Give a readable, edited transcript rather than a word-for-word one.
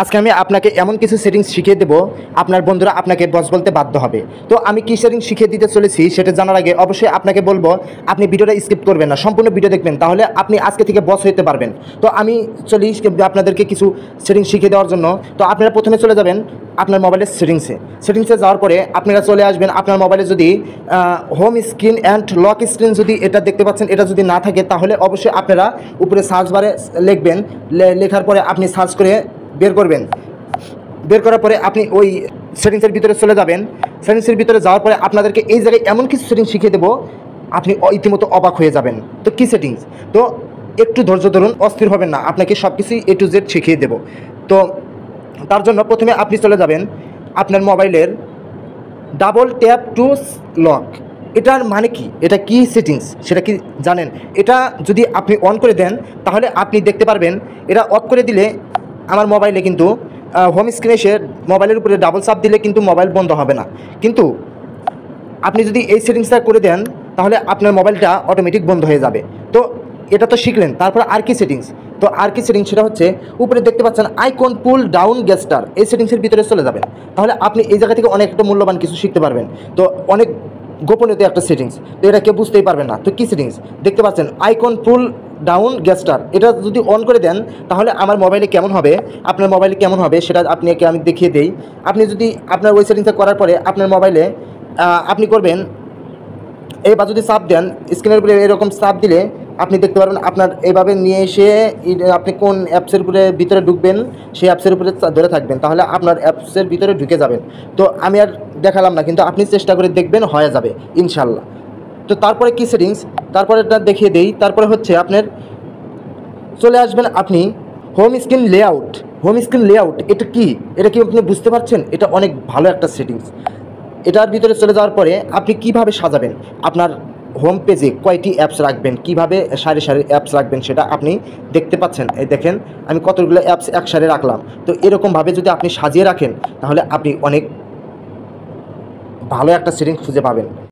আজকে আমি আপনাকে এমন কিছু সেটিংস শিখিয়ে দেব, আপনার বন্ধুরা আপনাকে বস বলতে বাধ্য হবে। তো আমি কি সেটিংস শিখিয়ে দিতে চলেছি সেটা জানার আগে অবশ্যই আপনাকে বলবো আপনি ভিডিওটা স্কিপ করবেন না, সম্পূর্ণ ভিডিও দেখবেন, তাহলে আপনি আজকে থেকে বস হতে পারবেন। তো আমি চলি আপনাদেরকে কিছু সেটিংস শিখিয়ে দেওয়ার জন্য। তো আপনারা প্রথমে চলে যাবেন আপনার মোবাইলের সেটিংসে যাওয়ার পরে আপনারা চলে আসবেন আপনার মোবাইলে যদি home screen and lock screen যদি এটা দেখতে পাচ্ছেন, এটা যদি না থাকে তাহলে অবশ্যই আপনারা উপরে সার্চ বারে লিখবেন, লেখার পরে আপনি সার্চ করে বের করবেন। বের করার পরে আপনি ওই সেটিংসের ভিতরে চলে যাবেন। সেটিংসের ভিতরে যাওয়ার পরে আপনাদেরকে এই জায়গায় এমন কিছু সেটিংস শিখিয়ে দেবো, আপনি ইতিমধ্যে অবাক হয়ে যাবেন। তো কী সেটিংস? তো একটু ধৈর্য ধরুন, অস্থির হবেন না, আপনাকে সব কিছুই A to Z শিখিয়ে দেবো। তো তার জন্য প্রথমে আপনি চলে যাবেন আপনার মোবাইলের ডাবল ট্যাপ টু লক। এটার মানে কি, এটা কি সেটিংস সেটা কি জানেন? এটা যদি আপনি অন করে দেন তাহলে আপনি দেখতে পারবেন, এটা অফ করে দিলে আমার মোবাইলে কিন্তু হোম স্ক্রিনে এসে মোবাইলের উপরে ডাবল চাপ দিলে কিন্তু মোবাইল বন্ধ হবে না। কিন্তু আপনি যদি এই সেটিংসটা করে দেন তাহলে আপনার মোবাইলটা অটোমেটিক বন্ধ হয়ে যাবে। তো এটা তো শিখলেন, তারপর আর কি সেটিংস? তো আর কি সেটিংস সেটা হচ্ছে উপরে দেখতে পাচ্ছেন আইকন পুল ডাউন গেস্টার, এই সেটিংসের ভিতরে চলে যাবেন। তাহলে আপনি এই জায়গা থেকে অনেক একটা মূল্যবান কিছু শিখতে পারবেন। তো অনেক গোপনীয়তা একটা সেটিংস, তো এটা কেউ বুঝতেই পারবেন না। তো কী সেটিংস দেখতে পাচ্ছেন আইকন পুল ডাউন গেস্টার, এটা যদি অন করে দেন তাহলে আমার মোবাইলে কেমন হবে, আপনার মোবাইলে কেমন হবে সেটা আপনাকে আমি দেখিয়ে দেই। আপনি যদি আপনার ওই সেটিংসটা করার পরে আপনার মোবাইলে আপনি করবেন এবার যদি চাপ দেন স্ক্রিনের উপরে, এরকম চাপ দিলে আপনি দেখতে পারবেন আপনার এভাবে নিয়ে এসে আপনি কোন অ্যাপসের উপরে ভিতরে ঢুকবেন সেই অ্যাপসের উপরে ধরে থাকবেন, তাহলে আপনার অ্যাপসের ভিতরে ঢুকে যাবেন। তো আমি আর দেখালাম না, কিন্তু আপনি চেষ্টা করে দেখবেন, হয়ে যাবে ইনশাল্লাহ। তো তারপরে কি সেটিংস, তারপরে এটা দেখিয়ে দেই। তারপরে হচ্ছে আপনার চলে আসবেন আপনি home screen layout. Home screen layout এটা কি, এটা কি আপনি বুঝতে পারছেন? এটা অনেক ভালো একটা সেটিংস। এটার ভিতরে চলে যাওয়ার পরে আপনি কিভাবে সাজাবেন আপনার হোম পেজে, কয়টি অ্যাপস রাখবেন, কিভাবে সারি সারি অ্যাপস রাখবেন সেটা আপনি দেখতে পাচ্ছেন। এই দেখেন আমি কতগুলো অ্যাপস একসাথে রাখলাম। তো এরকমভাবে যদি আপনি সাজিয়ে রাখেন তাহলে আপনি অনেক ভালো একটা সেটিংস খুঁজে পাবেন।